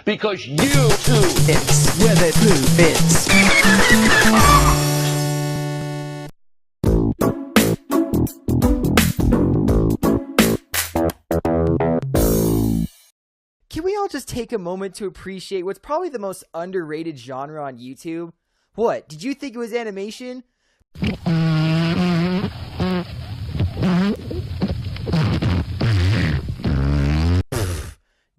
Because you too It's where the poo fits. Can we all just take a moment to appreciate what's probably the most underrated genre on YouTube? What, did you think it was animation?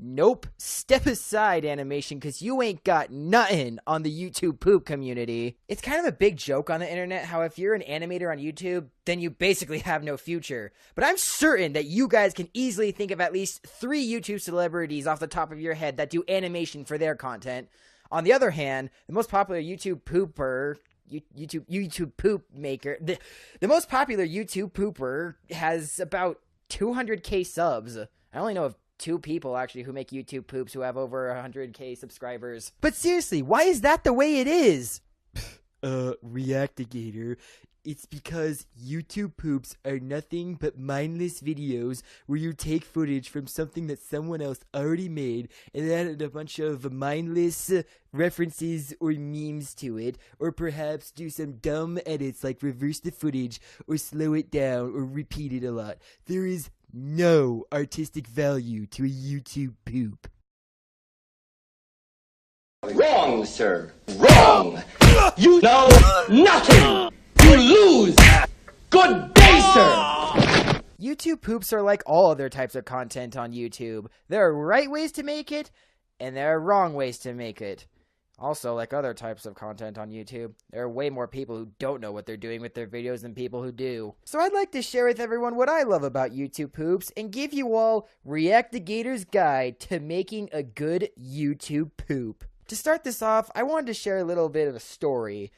Nope. Step aside, animation, because you ain't got nothing on the YouTube poop community. It's kind of a big joke on the internet how if you're an animator on YouTube, then you basically have no future. But I'm certain that you guys can easily think of at least 3 YouTube celebrities off the top of your head that do animation for their content. On the other hand, the most popular YouTube pooper... YouTube poop maker... The most popular YouTube pooper has about 200k subs. I only know of 2 people actually who make YouTube poops who have over 100k subscribers. But seriously, why is that the way it is? Reactigator. It's because YouTube poops are nothing but mindless videos where you take footage from something that someone else already made and added a bunch of mindless references or memes to it, or perhaps do some dumb edits like reverse the footage or slow it down or repeat it a lot. There is no artistic value to a YouTube poop. wrong, sir. Wrong. You know nothing. You lose. Good day, sir. YouTube poops are like all other types of content on YouTube. There are right ways to make it, and there are wrong ways to make it. Also, like other types of content on YouTube, there are way more people who don't know what they're doing with their videos than people who do. So I'd like to share with everyone what I love about YouTube poops and give you all Reactigator's guide to making a good YouTube poop. To start this off, I wanted to share a little bit of a story.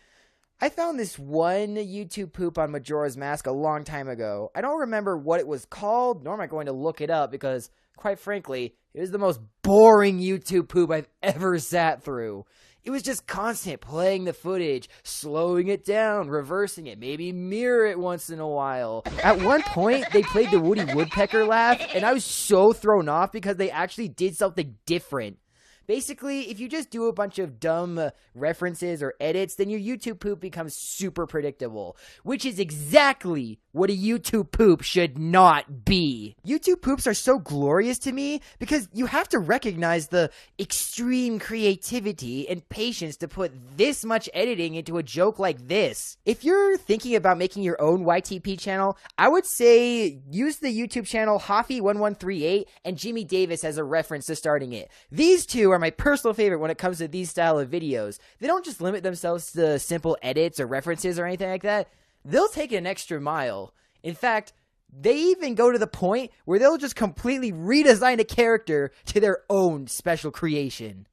I found this one YouTube poop on Majora's Mask a long time ago. I don't remember what it was called, nor am I going to look it up because, quite frankly, it was the most boring YouTube poop I've ever sat through. It was just constant playing the footage, slowing it down, reversing it, maybe mirror it once in a while. At one point, they played the Woody Woodpecker laugh, and I was so thrown off because they actually did something different. Basically, if you just do a bunch of dumb references or edits, then your YouTube poop becomes super predictable, which is exactly what a YouTube poop should not be. YouTube poops are so glorious to me because you have to recognize the extreme creativity and patience to put this much editing into a joke like this. If you're thinking about making your own YTP channel, I would say use the YouTube channel Hoffy1138 and Jimmy Davis as a reference to starting it. These two are my personal favorite when it comes to these style of videos. They don't just limit themselves to simple edits or references or anything like that. They'll take an extra mile. In fact, they even go to the point where they'll just completely redesign a character to their own special creation.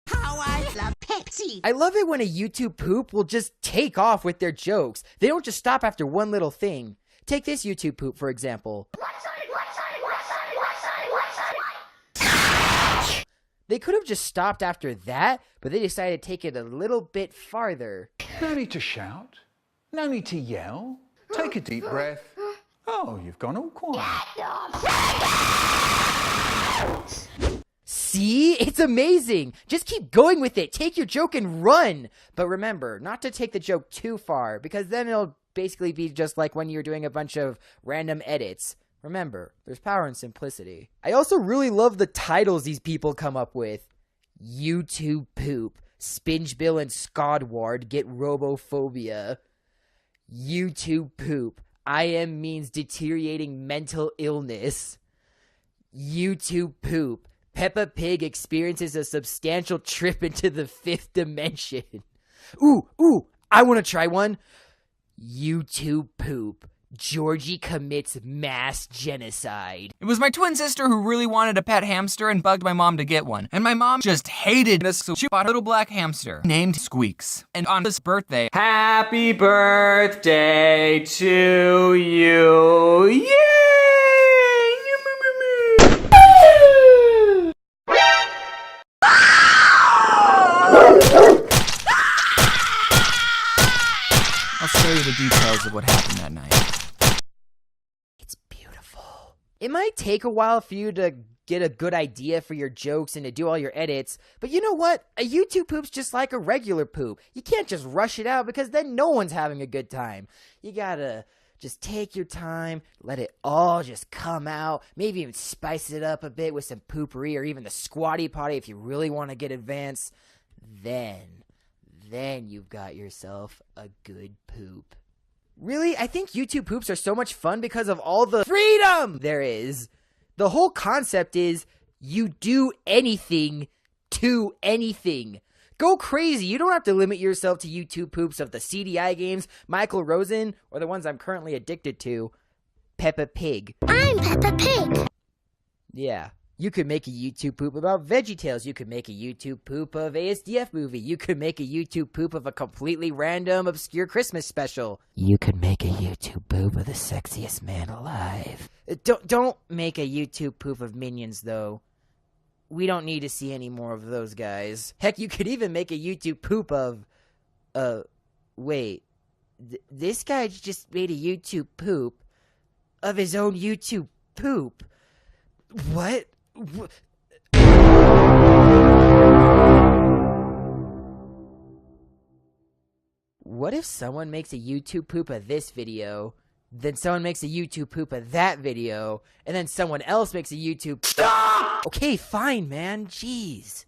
How I love Pepsi! I love it when a YouTube poop will just take off with their jokes. They don't just stop after one little thing. Take this YouTube poop, for example. They could have just stopped after that, but they decided to take it a little bit farther. No need to shout. No need to yell. Take a deep breath. Oh, you've gone all quiet. See? It's amazing! Just keep going with it. Take your joke and run! But remember, not to take the joke too far, because then it'll basically be just like when you're doing a bunch of random edits. Remember, there's power in simplicity. I also really love the titles these people come up with. YouTube poop. Spingebill and Scodward get robophobia. YouTube poop. IM means deteriorating mental illness. YouTube poop. Peppa Pig experiences a substantial trip into the 5th dimension. Ooh, I want to try one. YouTube poop. Georgie commits mass genocide. It was my twin sister who really wanted a pet hamster and bugged my mom to get one. And my mom just hated us, so she bought a little black hamster named Squeaks. And on his birthday, happy birthday to you. Yay! I'll show you the details of what happened that night. It might take a while for you to get a good idea for your jokes and to do all your edits. But you know what? A YouTube poop's just like a regular poop. You can't just rush it out because then no one's having a good time. You gotta just take your time, let it all just come out, maybe even spice it up a bit with some poopery or even the squatty potty if you really want to get advanced. Then you've got yourself a good poop. Really? I think YouTube poops are so much fun because of all the freedom there is. The whole concept is you do anything to anything. Go crazy. You don't have to limit yourself to YouTube poops of the CDI games, Michael Rosen, or the ones I'm currently addicted to, Peppa Pig. I'm Peppa Pig. Yeah. You could make a YouTube poop about VeggieTales. You could make a YouTube poop of ASDF movie. You could make a YouTube poop of a completely random, obscure Christmas special. You could make a YouTube poop of the sexiest man alive. Don't make a YouTube poop of Minions, though. We don't need to see any more of those guys. Heck, you could even make a YouTube poop of... wait. This guy just made a YouTube poop of his own YouTube poop. What? What if someone makes a YouTube poop of this video, then someone makes a YouTube poop of that video, and then someone else makes a YouTube... Stop! Okay, fine, man. Jeez.